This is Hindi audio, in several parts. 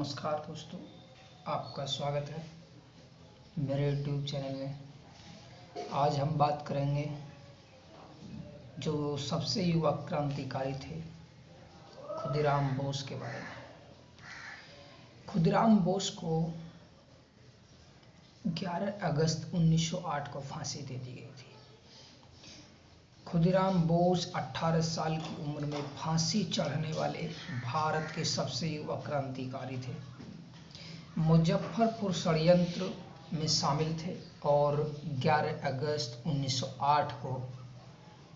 नमस्कार दोस्तों, आपका स्वागत है मेरे YouTube चैनल में। आज हम बात करेंगे जो सबसे युवा क्रांतिकारी थे खुदीराम बोस के बारे में। खुदीराम बोस को 11 अगस्त 1908 को फांसी दे दी गई थी। खुदीराम बोस 18 साल की उम्र में फांसी चढ़ने वाले भारत के सबसे युवा क्रांतिकारी थे। मुजफ्फरपुर षड्यंत्र में शामिल थे और 11 अगस्त 1908 को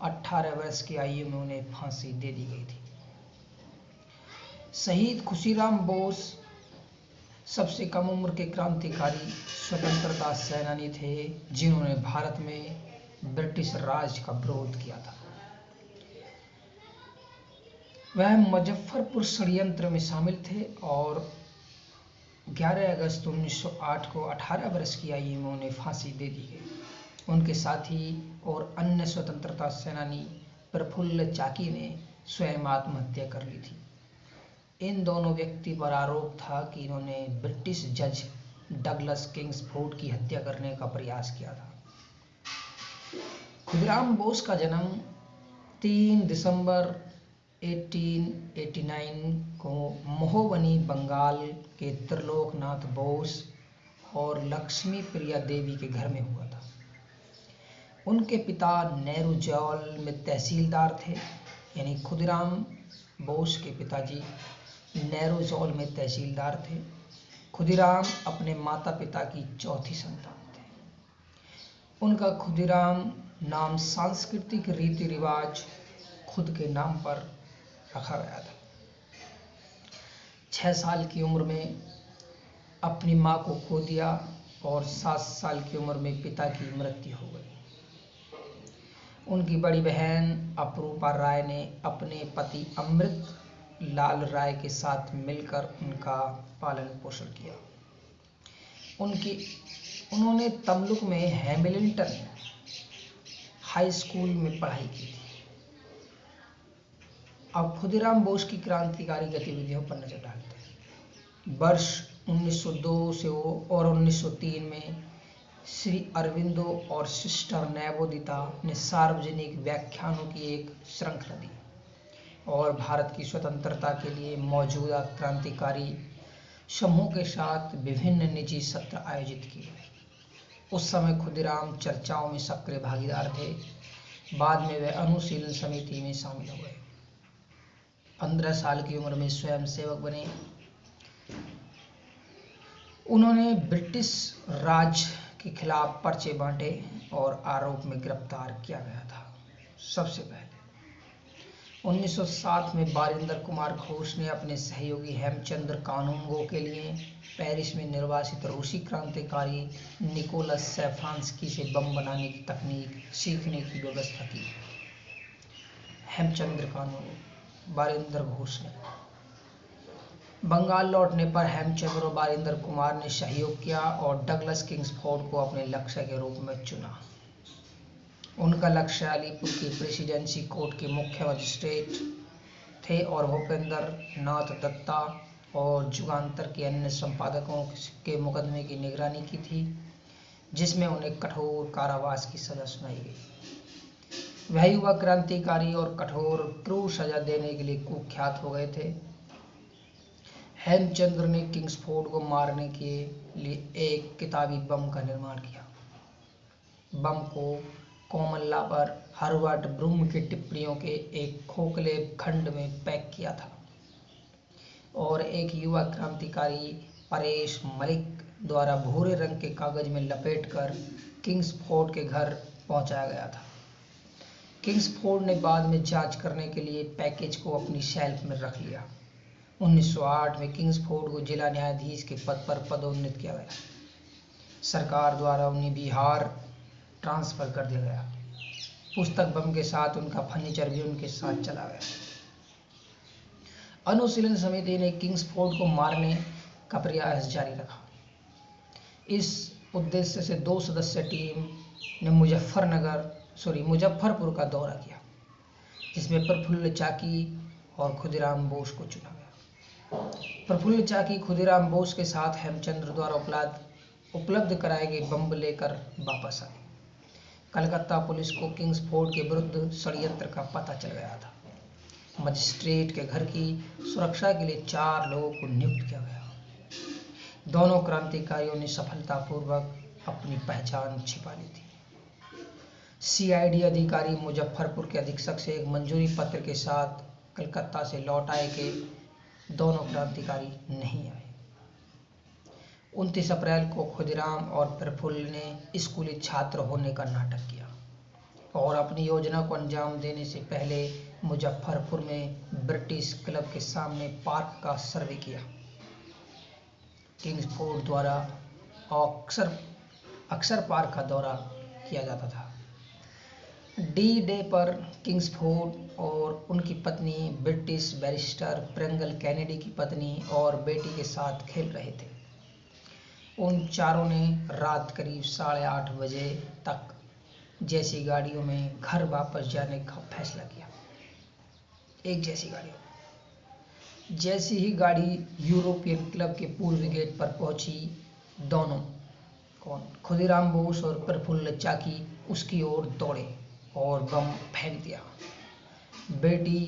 18 वर्ष की आयु में उन्हें फांसी दे दी गई थी। शहीद खुदीराम बोस सबसे कम उम्र के क्रांतिकारी स्वतंत्रता सेनानी थे जिन्होंने भारत में ब्रिटिश राज का विरोध किया था। वह मुजफ्फरपुर षड्यंत्र में शामिल थे और 11 अगस्त 1908 को 18 वर्ष की आयु में उन्हें फांसी दे दी गई। उनके साथी और अन्य स्वतंत्रता सेनानी प्रफुल्ल चाकी ने स्वयं आत्महत्या कर ली थी। इन दोनों व्यक्ति पर आरोप था कि इन्होंने ब्रिटिश जज डगलस किंग्सफोर्ड की हत्या करने का प्रयास किया था। खुदीराम बोस का जन्म 3 दिसंबर 1889 को महोबनी, बंगाल के त्रिलोकनाथ बोस और लक्ष्मी प्रिया देवी के घर में हुआ था। उनके पिता नेरुजौल में तहसीलदार थे, यानी खुदीराम बोस के पिताजी नेरुजौल में तहसीलदार थे। खुदीराम अपने माता पिता की चौथी संतान थे। उनका खुदीराम नाम सांस्कृतिक रीति रिवाज खुद के नाम पर रखा गया था। 6 साल की उम्र में अपनी मां को खो दिया और 7 साल की उम्र में पिता की मृत्यु हो गई। उनकी बड़ी बहन अपरूपा राय ने अपने पति अमृत लाल राय के साथ मिलकर उनका पालन पोषण किया। उन्होंने तमलुक में हैमिल्टन हाई स्कूल में पढ़ाई की थी। अब खुदीराम बोस की क्रांतिकारी गतिविधियों पर नजर डालते हैं। वर्ष 1902 से और 1903 में श्री अरविंदो और सिस्टर नवोदिता ने सार्वजनिक व्याख्यानों की एक श्रृंखला दी और भारत की स्वतंत्रता के लिए मौजूदा क्रांतिकारी समूह के साथ विभिन्न निजी सत्र आयोजित किए गए। उस समय खुदीराम चर्चाओं में सक्रिय भागीदार थे। बाद में वे अनुशीलन समिति में शामिल हो गए। 15 साल की उम्र में स्वयं सेवक बने। उन्होंने ब्रिटिश राज के खिलाफ पर्चे बांटे और आरोप में गिरफ्तार किया गया था। सबसे पहले 1907 में बारिंदर कुमार घोष ने अपने सहयोगी हेमचंद्र कानूंगो के लिए पेरिस में निर्वासित रूसी क्रांतिकारी निकोलस सैफरांस्की से बम बनाने की तकनीक सीखने की व्यवस्था की। हेमचंद्र कानूंगो, बारिंदर घोष ने बंगाल लौटने पर हेमचंद्र और बारिंदर कुमार ने सहयोग किया और डगलस किंग्सफोर्ड को अपने लक्ष्य के रूप में चुना। उनका लक्ष्य अलीपुर की प्रेसिडेंसी कोर्ट के मुख्य मजिस्ट्रेट थे और भूपेंद्र नाथ दत्ता और जुगांतर के अन्य संपादकों के मुकदमे की निगरानी की थी, जिसमें उन्हें कठोर कारावास की सजा सुनाई गई। वह युवा क्रांतिकारी और कठोर क्रूर सजा देने के लिए कुख्यात हो गए थे। हेमचंद्र ने किंग्सफोर्ड को मारने के लिए एक किताबी बम का निर्माण किया। बम को कोमल्ला पर हर्बर्ट ब्रूम की टिप्पणियों के एक खोखले खंड में पैक किया था और एक युवा क्रांतिकारी परेश मलिक द्वारा भूरे रंग के कागज में लपेटकर किंग्सफोर्ड के घर पहुंचाया गया था। किंग्सफोर्ड ने बाद में जांच करने के लिए पैकेज को अपनी शेल्फ में रख लिया। 1908 में किंग्सफोर्ड को जिला न्यायाधीश के पद पर पदोन्नत किया गया। सरकार द्वारा उन्हें बिहार ट्रांसफर कर दिया गया। पुस्तक बम के साथ उनका फर्नीचर भी उनके साथ चला गया। अनुशीलन समिति ने किंग्सफोर्ड को मारने का प्रयास जारी रखा। इस उद्देश्य से 2 सदस्य टीम ने मुजफ्फरपुर का दौरा किया, जिसमें प्रफुल्ल चाकी और खुदीराम बोस को चुना गया। प्रफुल्ल चाकी खुदीराम बोस के साथ हेमचंद्र द्वारा उपलब्ध कराए गए बम लेकर वापस आए। कलकत्ता पुलिस को किंग्सफोर्ड के विरुद्ध षड्यंत्र का पता चल गया था। मजिस्ट्रेट के घर की सुरक्षा के लिए 4 लोगों को नियुक्त किया गया। दोनों क्रांतिकारियों ने सफलतापूर्वक अपनी पहचान छिपा ली थी। सीआईडी अधिकारी मुजफ्फरपुर के अधीक्षक से एक मंजूरी पत्र के साथ कलकत्ता से लौट आए कि दोनों क्रांतिकारी नहीं आए। 29 अप्रैल को खुदीराम और प्रफुल्ल ने स्कूली छात्र होने का नाटक किया और अपनी योजना को अंजाम देने से पहले मुजफ्फरपुर में ब्रिटिश क्लब के सामने पार्क का सर्वे किया। किंग्सफोर्ड द्वारा अक्सर पार्क का दौरा किया जाता था। डी डे पर किंग्सफोर्ड और उनकी पत्नी ब्रिटिश बैरिस्टर प्रिंगल कैनेडी की पत्नी और बेटी के साथ खेल रहे थे। उन चारों ने रात करीब 8:30 बजे तक जैसी गाड़ियों में घर वापस जाने का फैसला किया। एक जैसी गाड़ियों जैसी ही गाड़ी यूरोपियन क्लब के पूर्व गेट पर पहुंची, दोनों खुदीराम बोस और प्रफुल्ल चाकी उसकी ओर दौड़े और बम फेंक दिया। बेटी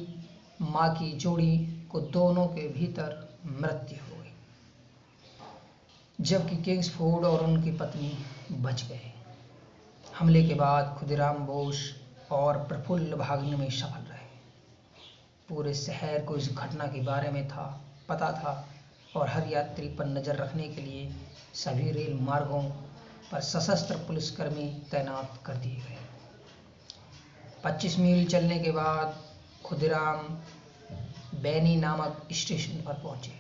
माँ की जोड़ी को दोनों के भीतर मृत्यु हो गई, जबकि किंग्सफोर्ड और उनकी पत्नी बच गए। हमले के बाद खुदीराम बोस और प्रफुल्ल भागने में सफल रहे। पूरे शहर को इस घटना के बारे में पता था और हर यात्री पर नजर रखने के लिए सभी रेल मार्गों पर सशस्त्र पुलिसकर्मी तैनात कर दिए गए। 25 मील चलने के बाद खुदीराम बैनी नामक स्टेशन पर पहुंचे।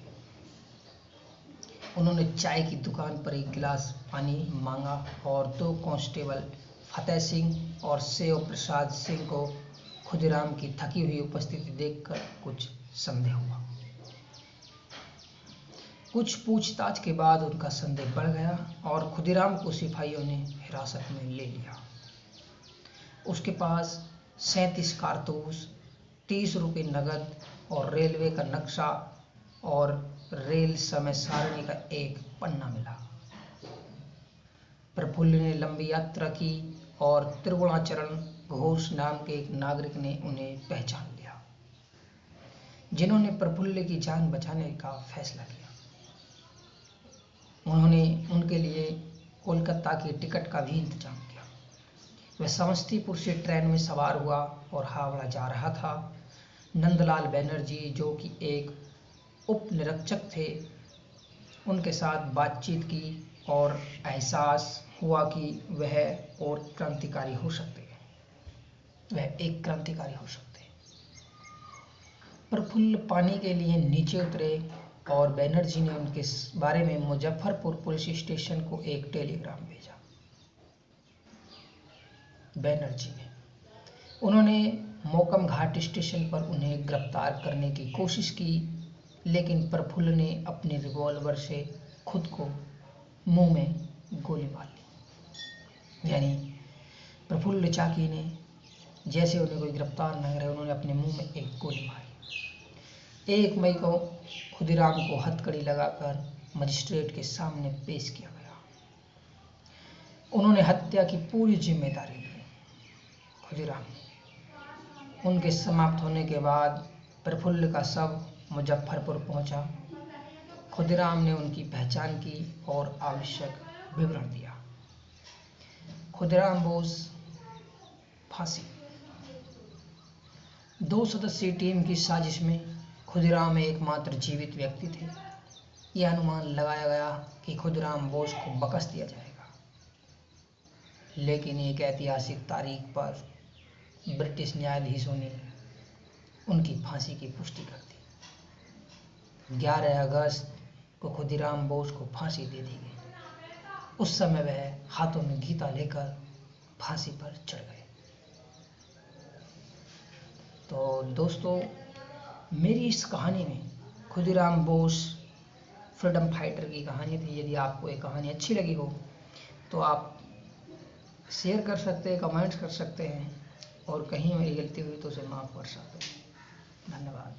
उन्होंने चाय की दुकान पर एक गिलास पानी मांगा और 2 कांस्टेबल फतेह सिंह और सेव प्रसाद सिंह को खुदीराम की थकी हुई उपस्थिति देखकर कुछ संदेह हुआ। कुछ पूछताछ के बाद उनका संदेह बढ़ गया और खुदीराम को सिपाहियों ने हिरासत में ले लिया। उसके पास 37 कारतूस, 30 रुपये नकद और रेलवे का नक्शा और रेल समय सारणी का एक पन्ना मिला। प्रफुल्ल ने लंबी यात्रा की और त्रिगुणाचरण घोष नाम के एक नागरिक ने उन्हें पहचान लिया, जिन्होंने प्रफुल्ल की जान बचाने का फैसला किया। उन्होंने उनके लिए कोलकाता की टिकट का भी इंतजाम किया। वह समस्तीपुर से ट्रेन में सवार हुआ और हावड़ा जा रहा था। नंदलाल बनर्जी, जो कि एक उप निरीक्षक थे, उनके साथ बातचीत की और एहसास हुआ कि वह एक क्रांतिकारी हो सकते हैं। प्रफुल्ल पानी के लिए नीचे उतरे और बनर्जी ने उनके बारे में मुजफ्फरपुर पुलिस स्टेशन को एक टेलीग्राम भेजा। उन्होंने मोकम घाट स्टेशन पर उन्हें गिरफ्तार करने की कोशिश की, लेकिन प्रफुल्ल ने अपने रिवॉल्वर से खुद को मुंह में गोली मार ली। यानी प्रफुल्ल चाकी ने जैसे उन्हें कोई गिरफ्तार न करे, उन्होंने अपने मुंह में एक गोली मारी। 1 मई को खुदीराम को हथकड़ी लगाकर मजिस्ट्रेट के सामने पेश किया गया। उन्होंने हत्या की पूरी जिम्मेदारी ली। खुदीराम उनके समाप्त होने के बाद प्रफुल्ल का शव मुजफ्फरपुर पहुंचा। खुदीराम ने उनकी पहचान की और आवश्यक विवरण दिया। खुदीराम बोस फांसी। 2 सदस्यीय टीम की साजिश में खुदीराम एकमात्र जीवित व्यक्ति थे। यह अनुमान लगाया गया कि खुदीराम बोस को बख्श दिया जाएगा, लेकिन एक ऐतिहासिक तारीख पर ब्रिटिश न्यायाधीशों ने उनकी फांसी की पुष्टि कर दी। 11 अगस्त को खुदीराम बोस को फांसी दे दी गई। उस समय वह हाथों में गीता लेकर फांसी पर चढ़ गए। तो दोस्तों, मेरी इस कहानी में खुदीराम बोस फ्रीडम फाइटर की कहानी थी। यदि आपको ये कहानी अच्छी लगी हो तो आप शेयर कर सकते हैं, कमेंट्स कर सकते हैं, और कहीं मेरी गलती हुई तो उसे माफ़ कर सकते हैं। धन्यवाद।